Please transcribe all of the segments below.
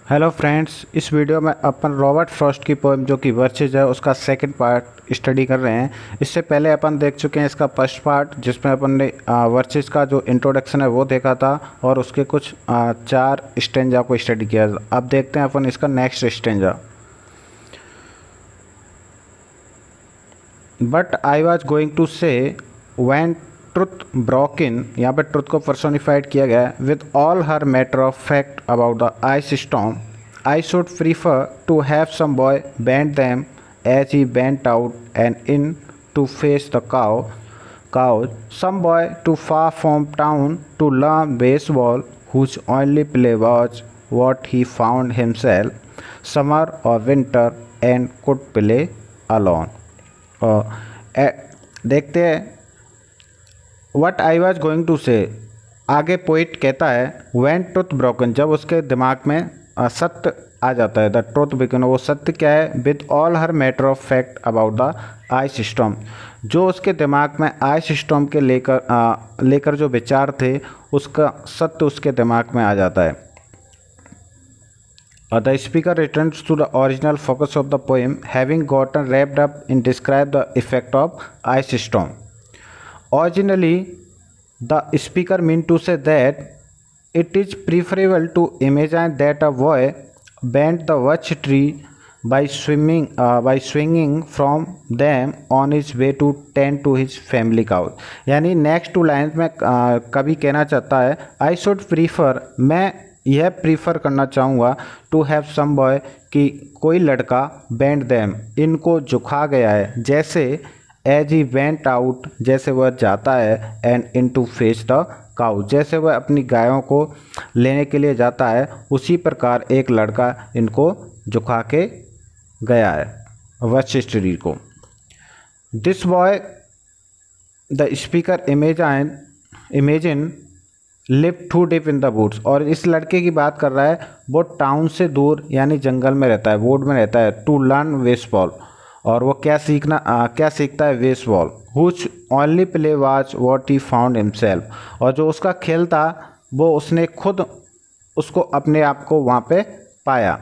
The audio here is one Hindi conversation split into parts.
हेलो फ्रेंड्स, इस वीडियो में अपन रॉबर्ट फ्रॉस्ट की पोएम जो कि वर्सेस है उसका सेकंड पार्ट स्टडी कर रहे हैं। इससे पहले अपन देख चुके हैं इसका फर्स्ट पार्ट जिसमें अपन ने वर्सेस का जो इंट्रोडक्शन है वो देखा था और उसके कुछ चार स्टेंजा को स्टडी किया। अब देखते हैं अपन इसका next stanza. But I was going to say when truth broke in, यहाँ पे ट्रुथ को पर्सोनिफाइड किया गया है। With all her matter of fact about the ice storm I should prefer to have some boy bend them as he went out and in to fetch the cows, some boy too far from town to learn baseball, whose only play was what he found himself, summer or winter, and could play alone. देखते हैं what I was going to say. आगे पोइट कहता है वैन ट्रुथ ब्रोकन, जब उसके दिमाग में सत्य आ जाता है। द ट्रुथ बिकन, वो सत्य क्या है? With all her matter of fact about the ice storm, जो उसके दिमाग में आइस स्टॉर्म के लेकर जो विचार थे उसका सत्य उसके दिमाग में आ जाता है। The speaker returns to the original focus of the poem, having gotten wrapped up in describe the effect of ice storm. Originally, the speaker meant to say that it is preferable to imagine that a boy bent the birch tree by swinging from them on his way to tend to his family cow. यानी नेक्स्ट टू लाइन में कवि कहना चाहता है आई शुड प्रीफर, मैं यह प्रीफर करना चाहूँगा, टू हैव सम बॉय, कि कोई लड़का बैंड दैम, इनको झुका गया है, जैसे एज ही वेंट आउट, जैसे वह जाता है, and in to fetch the cow, जैसे वह अपनी गायों को लेने के लिए जाता है, उसी प्रकार एक लड़का इनको झुका के गया है वशिष्ठी को। This boy the speaker imagine live too deep in the woods, और इस लड़के की बात कर रहा है, वो टाउन से दूर यानी जंगल में रहता है, वुड में रहता है। टू लर्न बेसबॉल, और वो क्या सीखता है? Baseball. हुच only play was what he found himself, और जो उसका खेल था वो उसने खुद उसको अपने आप को वहाँ पे पाया।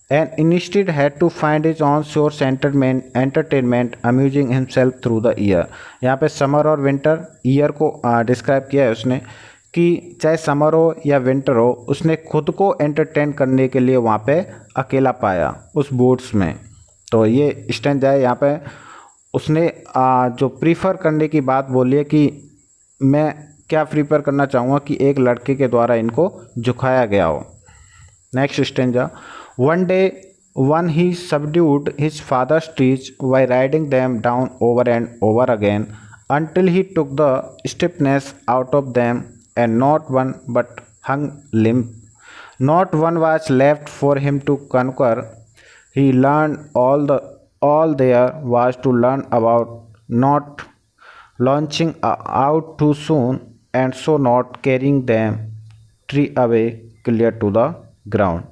And instead had to find his own source entertainment amusing himself through the year. यहाँ पे समर और विंटर ईयर को डिस्क्राइब किया है उसने, कि चाहे समर हो या विंटर हो, उसने खुद को एंटरटेन करने के लिए वहाँ पे अकेला पाया उस बोट्स में। तो ये स्टैंजा है। यहाँ पे उसने जो प्रीफर करने की बात बोली है कि मैं क्या प्रीफर करना चाहूँगा कि एक लड़के के द्वारा इनको झुकाया गया हो। Next stanza. One day, when he subdued his father's trees by riding them down over and over again until he took the stiffness out of them, and not one but hung limp. Not one was left for him to conquer. He learned all there was to learn about not launching out too soon, and so not carrying them tree away clear to the ground.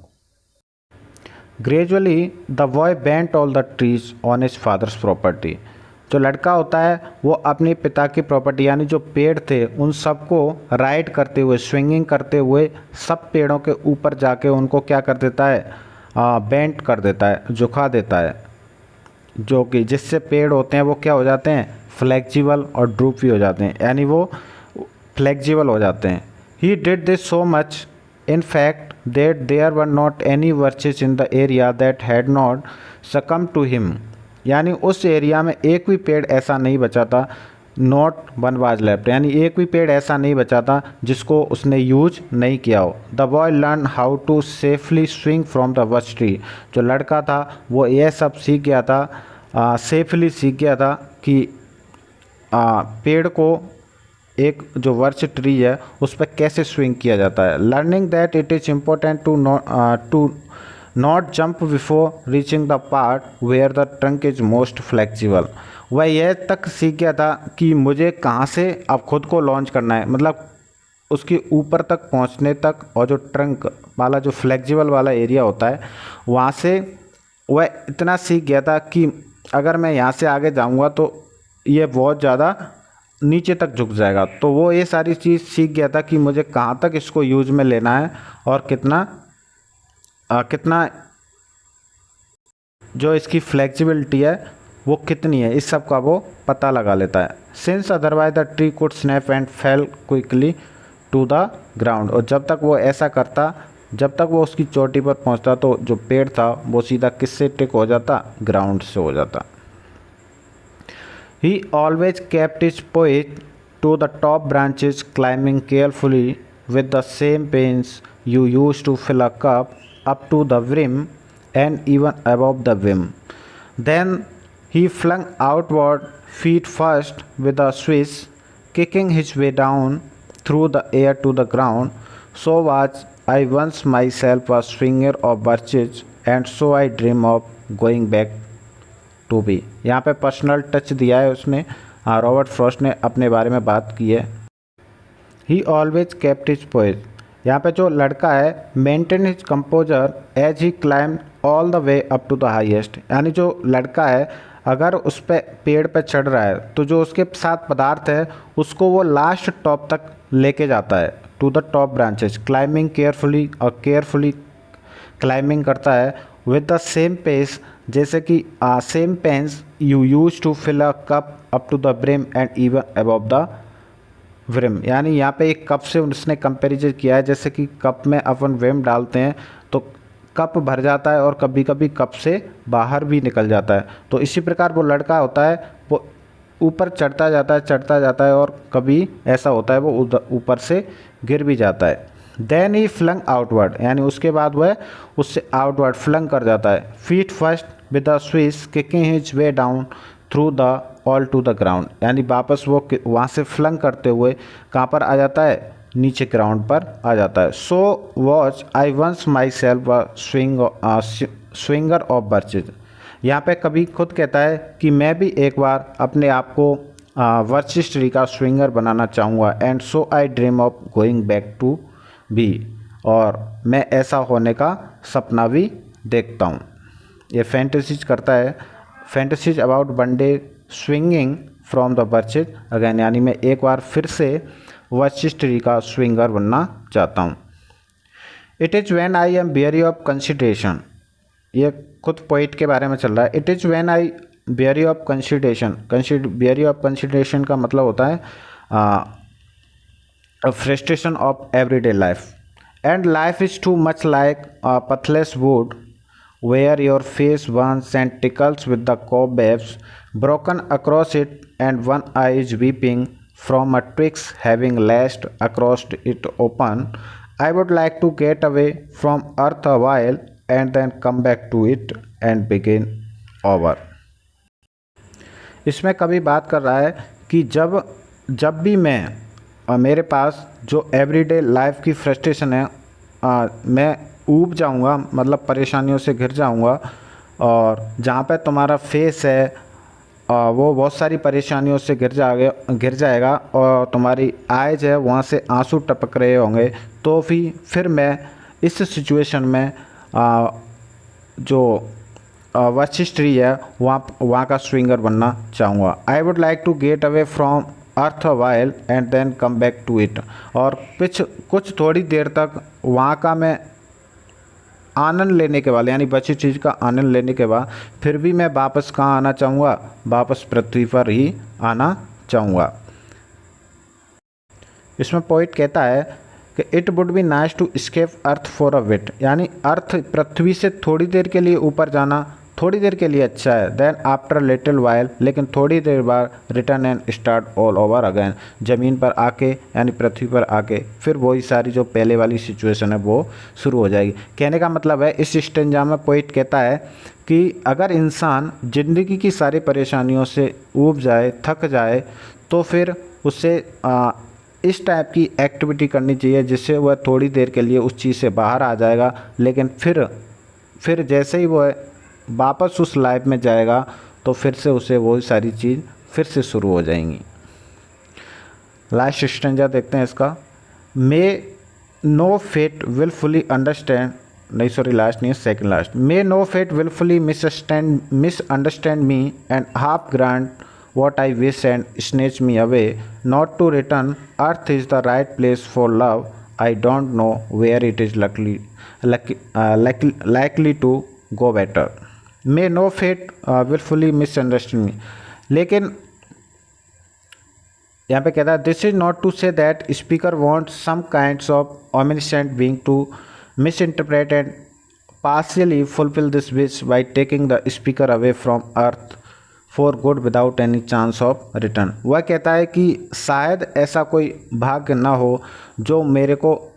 Gradually the boy bent all the trees on his father's property, जो लड़का होता है वो अपने पिता की प्रॉपर्टी यानी जो पेड़ थे उन सबको राइड करते हुए, स्विंगिंग करते हुए सब पेड़ों के ऊपर जाके उनको क्या कर देता है? बेंट कर देता है, झुका देता है, जो कि जिससे पेड़ होते हैं वो क्या हो जाते हैं? फ्लेक्सिबल और ड्रूपी हो जाते हैं, यानी वो फ्लेक्सिबल हो जाते हैं। He did this so much in fact that there were not any birches in the area that had not succumbed to him, यानी उस एरिया में एक भी पेड़ ऐसा नहीं बचा था। नॉट वन वाज लेफ्ट, यानी एक भी पेड़ ऐसा नहीं बचा था जिसको उसने यूज नहीं किया हो। The boy learn how to safely swing from the birch tree, जो लड़का था वो यह सब सीख गया था, सेफली सीख गया था कि पेड़ को, एक जो वर्च ट्री है उस पर कैसे स्विंग किया जाता है। Learning that it is important to not jump before reaching the part where the trunk is most flexible, वह यह तक सीख गया था कि मुझे कहाँ से अब खुद को लॉन्च करना है, मतलब उसके ऊपर तक पहुँचने तक, और जो ट्रंक वाला जो फ्लेक्सिबल वाला एरिया होता है वहाँ से वह इतना सीख गया था कि अगर मैं यहाँ से आगे जाऊँगा तो ये बहुत ज़्यादा नीचे तक झुक जाएगा। तो वो ये सारी चीज़ सीख गया था कि मुझे कहाँ तक इसको यूज में लेना है और कितना कितना जो इसकी फ्लेक्सिबिलिटी है वो कितनी है, इस सब का वो पता लगा लेता है। Since otherwise the tree could snap and fell quickly to the ground, और जब तक वो ऐसा करता, जब तक वो उसकी चोटी पर पहुंचता तो जो पेड़ था वो सीधा किससे टिक हो जाता, ग्राउंड से हो जाता। He always kept his poise to the top branches, climbing carefully with the same pains you use to fill a cup up to the brim and even above the brim. Then he flung outward feet first with a swish, kicking his way down through the air to the ground. So was I once myself a swinger of birches, and so I dream of going back to be. यहाँ पे पर्सनल टच दिया है उसने, रॉबर्ट फ्रॉस्ट ने अपने बारे में बात की है। He always kept his poise, यहाँ पे जो लड़का है maintain his composure as he climb all the way up to the highest, यानी जो लड़का है अगर उस पे पेड़ पे चढ़ रहा है तो जो उसके साथ पदार्थ है उसको वो लास्ट टॉप तक लेके जाता है, to the top branches, climbing carefully, और केयरफुली क्लाइंबिंग करता है विद द सेम पेस, जैसे कि same pains you use to fill a cup up to the brim and even above the brim, यानी यहाँ पे एक कप से उसने कंपेरिजन किया है, जैसे कि कप में अपन ब्रिम डालते हैं तो कप भर जाता है और कभी कभी कप से बाहर भी निकल जाता है, तो इसी प्रकार वो लड़का होता है वो ऊपर चढ़ता जाता है और कभी ऐसा होता है वो ऊपर से गिर भी जाता है। देन ही फ्लंग आउटवर्ड, यानी उसके बाद वह उससे आउटवर्ड फ्लंग कर जाता है। Feet first with the swish, kicking his way down through the all to the ground, यानी वापस वो वहाँ से फ्लंग करते हुए कहाँ पर आ जाता है, नीचे ग्राउंड पर आ जाता है। So was I once myself swinger of birches, यहाँ पे कभी खुद कहता है कि मैं भी एक बार अपने आप को वर्चिस ट्री का स्विंगर बनाना चाहूँगा। And so I dream of going back to be, और मैं ऐसा होने का सपना भी देखता हूँ। ये फैंटेसीज करता है, fantasies about one day swinging from the birches again, यानी मैं एक बार फिर से वर्चिस ट्री का स्विंगर बनना चाहता हूँ। It is when I am very of consideration, ये खुद पोइट के बारे में चल रहा है। It is when I very of consideration, very of consideration का मतलब होता है frustration of everyday life, and life is too much like a pathless wood where your face burns and tickles with the cobwebs broken across it, and one eye is weeping from a twigs having lashed across it open. I would like to get away from earth a while and then come back to it and begin over. इसमें कभी बात कर रहा है कि जब भी मैं मेरे पास जो एवरीडे लाइफ की फ्रस्ट्रेशन है, मैं ऊब जाऊंगा, मतलब परेशानियों से घिर जाऊंगा, और जहाँ पे तुम्हारा फेस है वो बहुत सारी परेशानियों से घिर जाएगा और तुम्हारी आइज है वहाँ से आंसू टपक रहे होंगे, तो फिर मैं इस सिचुएशन में जो वर्चिस ट्री है वहाँ का स्विंगर बनना चाहूँगा। I would like to get away from earth while and then come back to it, और कुछ थोड़ी देर तक वहाँ का मैं आनंद लेने के बाद, यानी बची चीज़ का आनंद लेने के बाद फिर भी मैं वापस कहाँ आना चाहूँगा, वापस पृथ्वी पर ही आना चाहूँगा। इसमें पोइट कहता है कि it would be nice to escape earth for a bit, यानी अर्थ पृथ्वी से थोड़ी देर के लिए ऊपर जाना थोड़ी देर के लिए अच्छा है। देन आफ्टर लिटिल वाइल, लेकिन थोड़ी देर बाद return and start all over again, ज़मीन पर आके यानी पृथ्वी पर आके फिर वही सारी जो पहले वाली सिचुएशन है वो शुरू हो जाएगी। कहने का मतलब है इस स्टेंजा में पोइट कहता है कि अगर इंसान ज़िंदगी की सारी परेशानियों से ऊब जाए, थक जाए, तो फिर उससे इस टाइप की एक्टिविटी करनी चाहिए जिससे वह थोड़ी देर के लिए उस चीज़ से बाहर आ जाएगा, लेकिन फिर जैसे ही वह वापस उस लाइफ में जाएगा तो फिर से उसे वही सारी चीज़ फिर से शुरू हो जाएंगी। लास्ट स्टेंजा देखते हैं इसका। May no fate willfully understand, नहीं सॉरी लास्ट नहीं है, second last. May no fate willfully misunderstand me and half grant what I wish and snatch me away, not to return. Earth is the right place for love. I don't know where it is likely to go better. May no fate willfully misunderstand me. लेकिन यहाँ पे कहता है this is not to say that speaker want some kinds of omniscient being to misinterpret and partially fulfill this wish by taking the speaker away from earth for good without any chance of return. वह कहता है कि शायद ऐसा कोई भाग्य ना हो जो मेरे को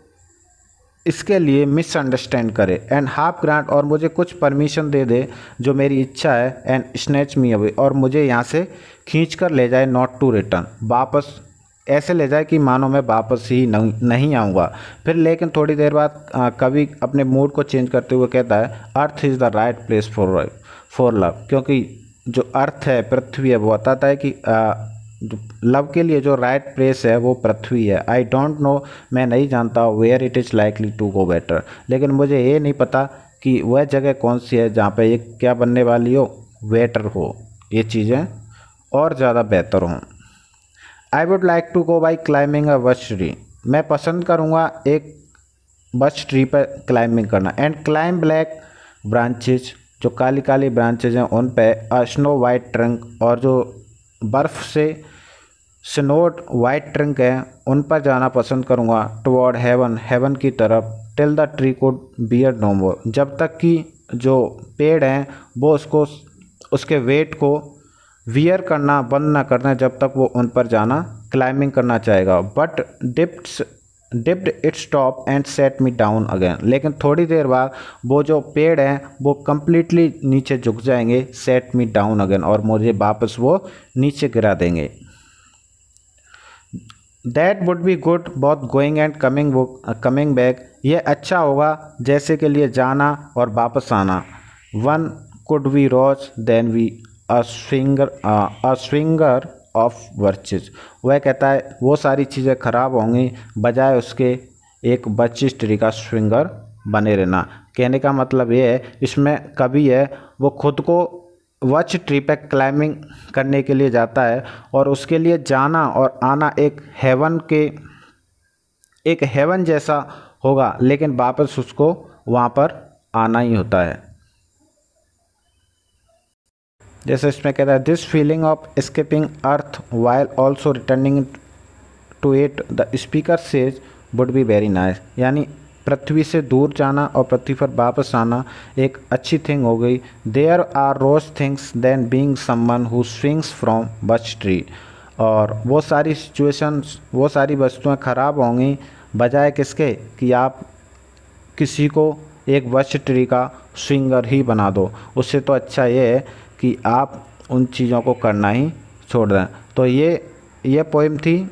इसके लिए मिसअंडरस्टैंड करे एंड हाफ ग्रांट और मुझे कुछ परमिशन दे दे जो मेरी इच्छा है एंड स्नैच मी अवे और मुझे यहाँ से खींच कर ले जाए नॉट टू रिटर्न वापस ऐसे ले जाए कि मानो मैं वापस ही नहीं आऊँगा फिर। लेकिन थोड़ी देर बाद कवि अपने मूड को चेंज करते हुए कहता है earth is the right place for love, क्योंकि जो अर्थ है पृथ्वी है वो बताता है कि लव के लिए जो राइट प्लेस है वो पृथ्वी है। आई डोंट नो मैं नहीं जानता where it is likely to go better, लेकिन मुझे ये नहीं पता कि वह जगह कौन सी है जहाँ पे ये क्या बनने वाली हो, बेटर हो, ये चीज़ें और ज़्यादा बेहतर हों। I would like to go by climbing a birch tree, मैं पसंद करूँगा एक बर्च ट्री पर क्लाइंबिंग करना एंड क्लाइंब ब्लैक ब्रांचेज, जो काली काली ब्रांचेज हैं उन पे अ स्नो वाइट ट्रंक और जो बर्फ़ से स्नोड वाइट ट्रंक है उन पर जाना पसंद करूँगा टुवर्ड हेवन, हेवन की तरफ till the tree could bear no more, जब तक कि जो पेड़ हैं वो उसके वेट को वियर करना बंद ना करना जब तक वो उन पर जाना क्लाइंबिंग करना चाहेगा। But dipped it stop and set me down again, लेकिन थोड़ी देर बाद वो जो पेड़ हैं वो कम्प्लीटली नीचे झुक जाएंगे, सेट मी डाउन अगेन और मुझे वापस वो नीचे गिरा देंगे। That would be good both going and coming back, ये अच्छा होगा जैसे के लिए जाना और वापस आना। One could we rose then we a swinger of birches, वह कहता है वो सारी चीज़ें खराब होंगी बजाय उसके एक बर्चिश ट्री का स्विंगर बने रहना। कहने का मतलब ये है इसमें कवि है वो खुद को वर्च ट्री पे क्लाइंबिंग करने के लिए जाता है और उसके लिए जाना और आना एक हेवन जैसा होगा, लेकिन वापस उसको वहाँ पर आना ही होता है। जैसे इसमें कहता है this feeling of escaping earth while also returning to it the speaker says would be very nice, यानी पृथ्वी से दूर जाना और पृथ्वी पर वापस आना एक अच्छी थिंग हो गई। There are worse things then being someone who swings from birch tree, और वो सारी सिचुएशंस वो सारी वस्तुएं खराब होंगी बजाय किसके कि आप किसी को एक बर्च ट्री का स्विंगर ही बना दो। उससे तो अच्छा ये है कि आप उन चीज़ों को करना ही छोड़ दें। तो ये पोइम थी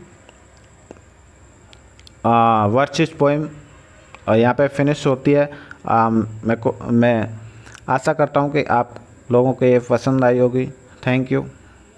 वर्चिस पोइम और यहाँ पे फिनिश होती है। मैं आशा करता हूँ कि आप लोगों को ये पसंद आई होगी। Thank you.